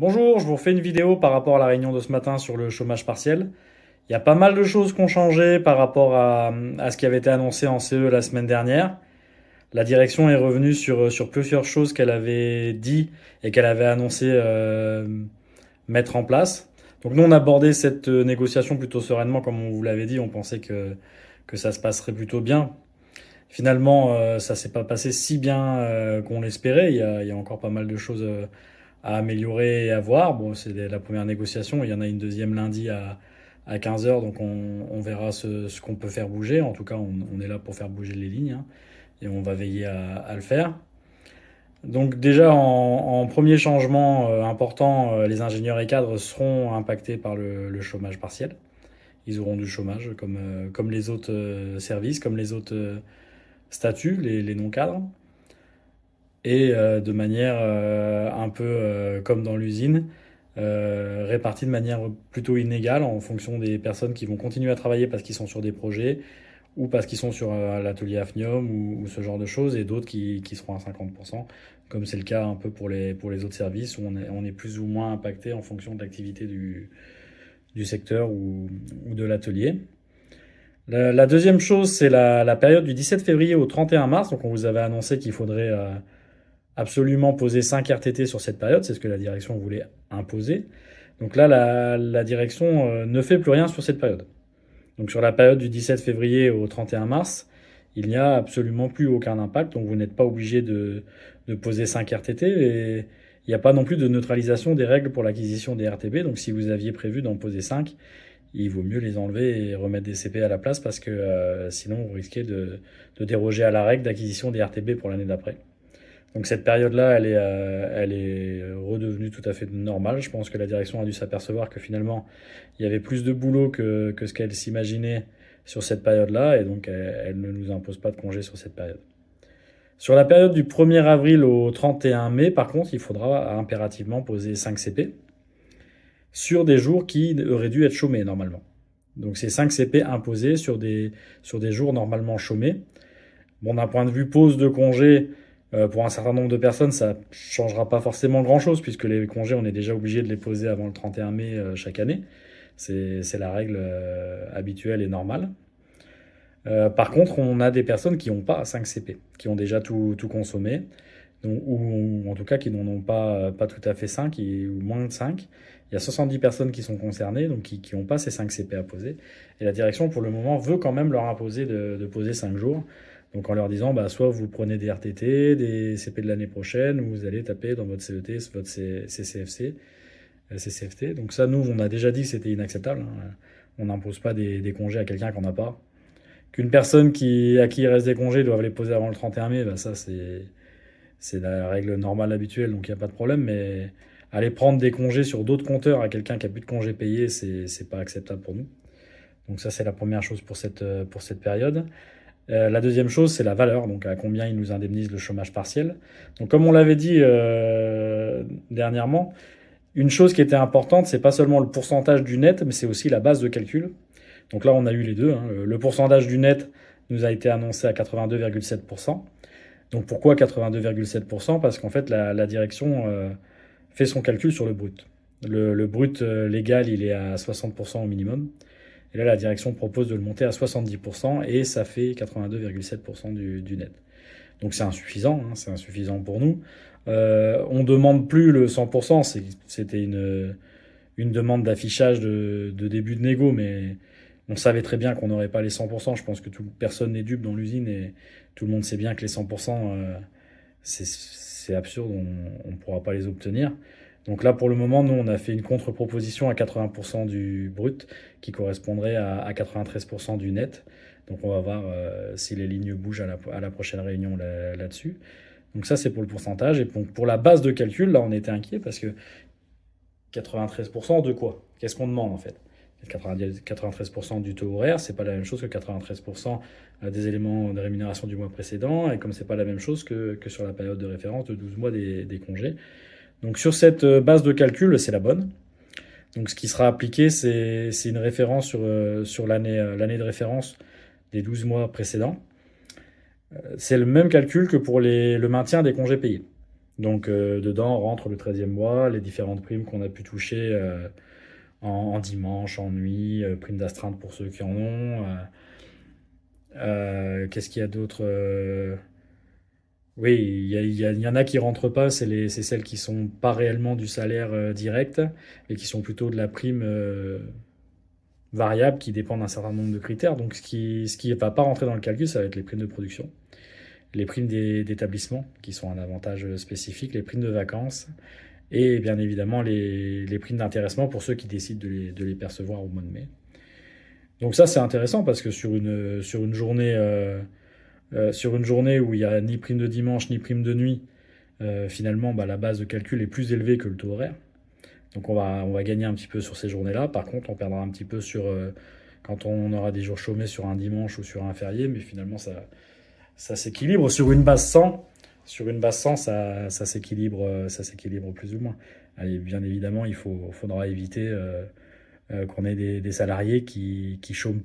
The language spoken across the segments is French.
Bonjour, je vous refais une vidéo par rapport à la réunion de ce matin sur le chômage partiel. Il y a pas mal de choses qui ont changé par rapport à ce qui avait été annoncé en CE la semaine dernière. La direction est revenue sur plusieurs choses qu'elle avait dit et qu'elle avait annoncé mettre en place. Donc nous, on abordait cette négociation plutôt sereinement, comme on vous l'avait dit. On pensait que ça se passerait plutôt bien. Finalement, ça s'est pas passé si bien qu'on l'espérait. Il y a encore pas mal de choses à améliorer et à voir. Bon, c'est la première négociation. Il y en a une deuxième lundi à 15 heures, donc on verra ce qu'on peut faire bouger. En tout cas, on est là pour faire bouger les lignes, hein, et on va veiller à le faire. Donc déjà, en premier changement important, les ingénieurs et cadres seront impactés par le chômage partiel. Ils auront du chômage comme les autres services, comme les autres statuts, les non-cadres. Et de manière un peu comme dans l'usine, répartis de manière plutôt inégale en fonction des personnes qui vont continuer à travailler parce qu'ils sont sur des projets ou parce qu'ils sont sur l'atelier Afnium ou ce genre de choses, et d'autres qui seront à 50%, comme c'est le cas un peu pour les autres services où on est plus ou moins impacté en fonction de l'activité du secteur ou de l'atelier. La deuxième chose, c'est la période du 17 février au 31 mars. Donc on vous avait annoncé qu'il faudrait absolument poser 5 RTT sur cette période, c'est ce que la direction voulait imposer. Donc là, la direction ne fait plus rien sur cette période. Donc sur la période du 17 février au 31 mars, il n'y a absolument plus aucun impact, donc vous n'êtes pas obligé de poser 5 RTT, et il n'y a pas non plus de neutralisation des règles pour l'acquisition des RTB, donc si vous aviez prévu d'en poser 5, il vaut mieux les enlever et remettre des CP à la place, parce que sinon vous risquez de déroger à la règle d'acquisition des RTB pour l'année d'après. Donc cette période-là, elle est redevenue tout à fait normale. Je pense que la direction a dû s'apercevoir que finalement, il y avait plus de boulot que ce qu'elle s'imaginait sur cette période-là, et donc elle ne nous impose pas de congé sur cette période. Sur la période du 1er avril au 31 mai, par contre, il faudra impérativement poser 5 CP sur des jours qui auraient dû être chômés normalement. Donc c'est 5 CP imposés sur des jours normalement chômés. Bon, d'un point de vue pause de congé, pour un certain nombre de personnes, ça ne changera pas forcément grand-chose, puisque les congés, on est déjà obligé de les poser avant le 31 mai chaque année. C'est la règle habituelle et normale. Par contre, on a des personnes qui n'ont pas 5 CP, qui ont déjà tout consommé, donc, ou en tout cas qui n'en ont pas tout à fait 5, ou moins de 5. Il y a 70 personnes qui sont concernées, donc qui n'ont pas ces 5 CP à poser. Et la direction, pour le moment, veut quand même leur imposer de poser 5 jours. Donc en leur disant, bah, soit vous prenez des RTT, des CP de l'année prochaine, ou vous allez taper dans votre CET, votre CCFC, CCFT. Donc ça, nous, on a déjà dit que c'était inacceptable, hein. On n'impose pas des congés à quelqu'un qu'on n'a pas. Qu'une personne à qui il reste des congés doive les poser avant le 31 mai, bah ça c'est la règle normale habituelle, donc il n'y a pas de problème. Mais aller prendre des congés sur d'autres compteurs à quelqu'un qui a plus de congés payés, c'est pas acceptable pour nous. Donc ça, c'est la première chose pour cette période. La deuxième chose, c'est la valeur, donc à combien ils nous indemnisent le chômage partiel. Donc comme on l'avait dit dernièrement, une chose qui était importante, c'est pas seulement le pourcentage du net, mais c'est aussi la base de calcul. Donc là, on a eu les deux, hein. Le pourcentage du net nous a été annoncé à 82,7%. Donc pourquoi 82,7%? Parce qu'en fait, la direction fait son calcul sur le brut. Le brut légal, il est à 60% au minimum. Et là, la direction propose de le monter à 70%, et ça fait 82,7% du net. Donc c'est insuffisant, hein, c'est insuffisant pour nous. On demande plus le 100%, c'était une demande d'affichage de début de négo, mais on savait très bien qu'on n'aurait pas les 100%. Je pense que personne n'est dupe dans l'usine, et tout le monde sait bien que les 100%, c'est absurde, on ne pourra pas les obtenir. Donc là, pour le moment, nous, on a fait une contre-proposition à 80% du brut, qui correspondrait à 93% du net. Donc on va voir si les lignes bougent à la prochaine réunion là-dessus. Donc ça, c'est pour le pourcentage. Et pour la base de calcul, là, on était inquiet, parce que 93% de quoi? Qu'est-ce qu'on demande en fait? 93% du taux horaire, c'est pas la même chose que 93% des éléments de rémunération du mois précédent, et comme c'est pas la même chose que sur la période de référence de 12 mois des congés. Donc sur cette base de calcul, c'est la bonne. Donc ce qui sera appliqué, c'est une référence sur l'année de référence des 12 mois précédents. C'est le même calcul que pour le maintien des congés payés. Donc dedans rentre le 13e mois, les différentes primes qu'on a pu toucher en dimanche, en nuit, primes d'astreinte pour ceux qui en ont. Qu'est-ce qu'il y a d'autre Oui, il y en a qui rentrent pas, c'est celles qui sont pas réellement du salaire direct, mais qui sont plutôt de la prime variable qui dépend d'un certain nombre de critères. Donc ce qui va pas rentrer dans le calcul, ça va être les primes de production, les primes d'établissement, qui sont un avantage spécifique, les primes de vacances, et bien évidemment les primes d'intéressement pour ceux qui décident de les percevoir au mois de mai. Donc ça c'est intéressant parce que sur une journée où il n'y a ni prime de dimanche ni prime de nuit, finalement bah, la base de calcul est plus élevée que le taux horaire. Donc on va gagner un petit peu sur ces journées-là. Par contre, on perdra un petit peu quand on aura des jours chômés sur un dimanche ou sur un férié, mais finalement ça s'équilibre. Sur une base 100, ça s'équilibre plus ou moins. Allez, bien évidemment, faudra éviter qu'on ait des salariés qui chôment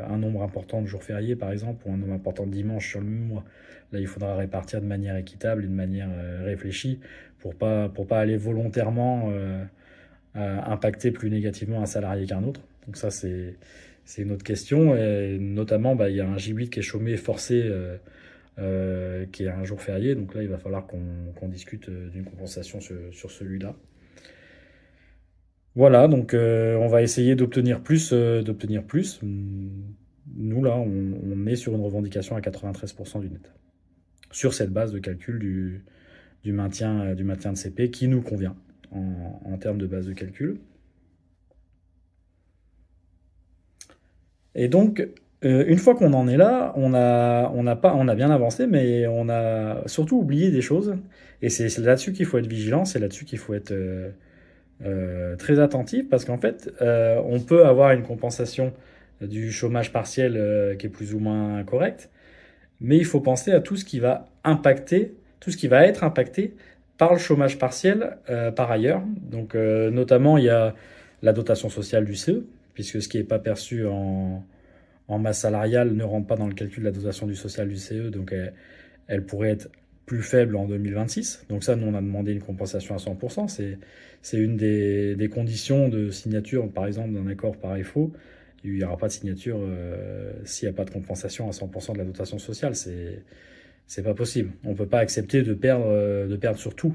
un nombre important de jours fériés, par exemple, ou un nombre important de dimanches sur le même mois. Là, il faudra répartir de manière équitable et de manière réfléchie pour pas aller volontairement impacter plus négativement un salarié qu'un autre. Donc ça, c'est une autre question. Et notamment, bah, il y a un J8 qui est chômé forcé, qui est un jour férié. Donc là, il va falloir qu'on discute d'une compensation sur celui-là. Voilà, donc on va essayer d'obtenir plus, d'obtenir plus. Nous, là, on est sur une revendication à 93% du net. Sur cette base de calcul du maintien de CP qui nous convient en termes de base de calcul. Et donc, une fois qu'on en est là, on a bien avancé, mais on a surtout oublié des choses. Et c'est là-dessus qu'il faut être vigilant, c'est là-dessus qu'il faut être très attentif, parce qu'en fait, on peut avoir une compensation du chômage partiel qui est plus ou moins correcte, mais il faut penser à tout ce qui va impacter, tout ce qui va être impacté par le chômage partiel par ailleurs. Donc, notamment, il y a la dotation sociale du CE, puisque ce qui n'est pas perçu en masse salariale ne rentre pas dans le calcul de la dotation du social du CE, donc elle pourrait être plus faible en 2026. Donc ça, nous, on a demandé une compensation à 100%. C'est une des conditions de signature, par exemple, d'un accord par EFO. Il n'y aura pas de signature s'il n'y a pas de compensation à 100% de la dotation sociale. C'est pas possible. On ne peut pas accepter de perdre sur tout.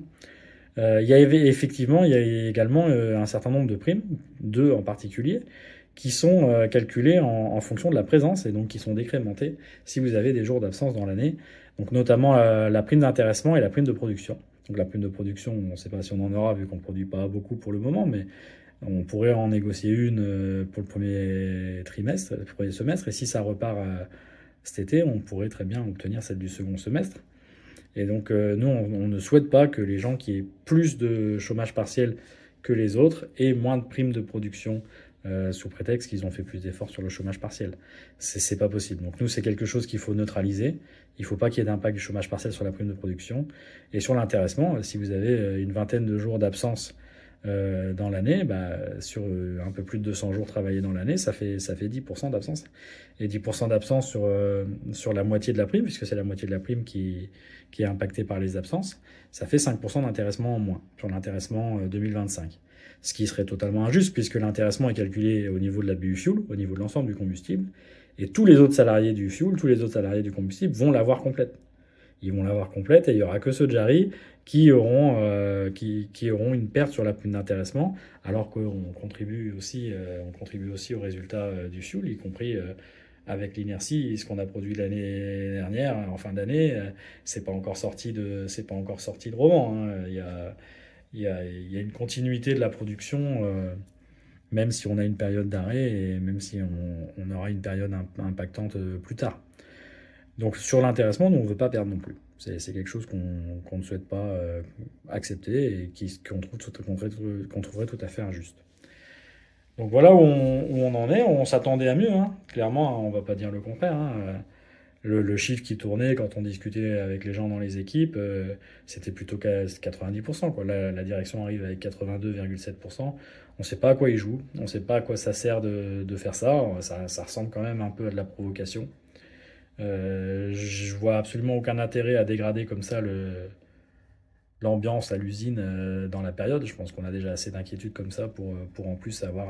Il y a également un certain nombre de primes, deux en particulier, qui sont calculées en fonction de la présence et donc qui sont décrémentées si vous avez des jours d'absence dans l'année. Donc notamment la prime d'intéressement et la prime de production. Donc la prime de production, on ne sait pas si on en aura vu qu'on ne produit pas beaucoup pour le moment, mais on pourrait en négocier une pour le premier trimestre, le premier semestre, et si ça repart cet été, on pourrait très bien obtenir celle du second semestre. Et donc, nous, on ne souhaite pas que les gens qui aient plus de chômage partiel que les autres aient moins de primes de production sous prétexte qu'ils ont fait plus d'efforts sur le chômage partiel. C'est pas possible. Donc, nous, c'est quelque chose qu'il faut neutraliser. Il ne faut pas qu'il y ait d'impact du chômage partiel sur la prime de production. Et sur l'intéressement, si vous avez une vingtaine de jours d'absence dans l'année, bah, sur un peu plus de 200 jours travaillés dans l'année, ça fait 10% d'absence. Et 10% d'absence sur la moitié de la prime, puisque c'est la moitié de la prime qui est impactée par les absences, ça fait 5% d'intéressement en moins sur l'intéressement 2025. Ce qui serait totalement injuste, puisque l'intéressement est calculé au niveau de la BU Fuel, au niveau de l'ensemble du combustible, et tous les autres salariés du fuel, tous les autres salariés du combustible vont l'avoir complète. Ils vont l'avoir complète et il n'y aura que ceux de Jarry qui auront une perte sur la prime d'intéressement, alors qu'on on contribue aussi aux résultats du fuel, y compris avec l'inertie, ce qu'on a produit l'année dernière, en fin d'année, c'est pas encore sorti de roman, hein. Il y a une continuité de la production, même si on a une période d'arrêt et même si on aura une période impactante plus tard. Donc sur l'intéressement, nous, on ne veut pas perdre non plus. C'est quelque chose qu'on ne souhaite pas accepter et qu'on trouverait tout à fait injuste. Donc voilà où on en est. On s'attendait à mieux, hein. Clairement, on ne va pas dire le contraire, hein. Le chiffre qui tournait quand on discutait avec les gens dans les équipes, c'était plutôt 90%, quoi. Là, la direction arrive avec 82,7%. On ne sait pas à quoi ils jouent. On ne sait pas à quoi ça sert de faire ça. Ça ressemble quand même un peu à de la provocation. Je vois absolument aucun intérêt à dégrader comme ça l'ambiance à l'usine dans la période. Je pense qu'on a déjà assez d'inquiétudes comme ça pour en plus avoir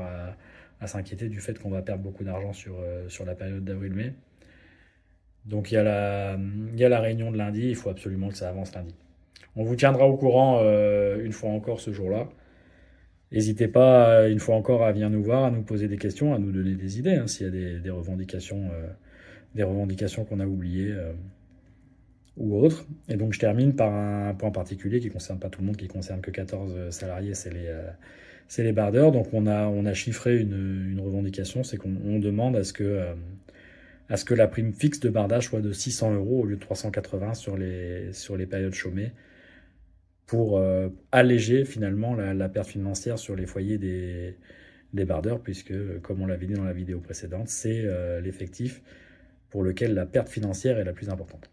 à s'inquiéter du fait qu'on va perdre beaucoup d'argent sur la période d'avril-mai. Donc il y a la réunion de lundi, il faut absolument que ça avance lundi. On vous tiendra au courant une fois encore ce jour-là. N'hésitez pas une fois encore à venir nous voir, à nous poser des questions, à nous donner des idées, hein, s'il y a des revendications qu'on a oubliées ou autres. Et donc je termine par un point particulier qui ne concerne pas tout le monde, qui concerne que 14 salariés, c'est les bardeurs. Donc on a chiffré une revendication, c'est qu'on demande à ce que la prime fixe de bardage soit de 600 euros au lieu de 380 sur les périodes chômées pour alléger finalement la perte financière sur les foyers des bardeurs, puisque, comme on l'avait dit dans la vidéo précédente, c'est l'effectif pour lequel la perte financière est la plus importante.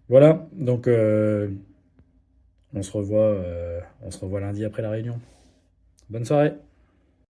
Voilà, donc on se revoit lundi après la réunion. Bonne soirée.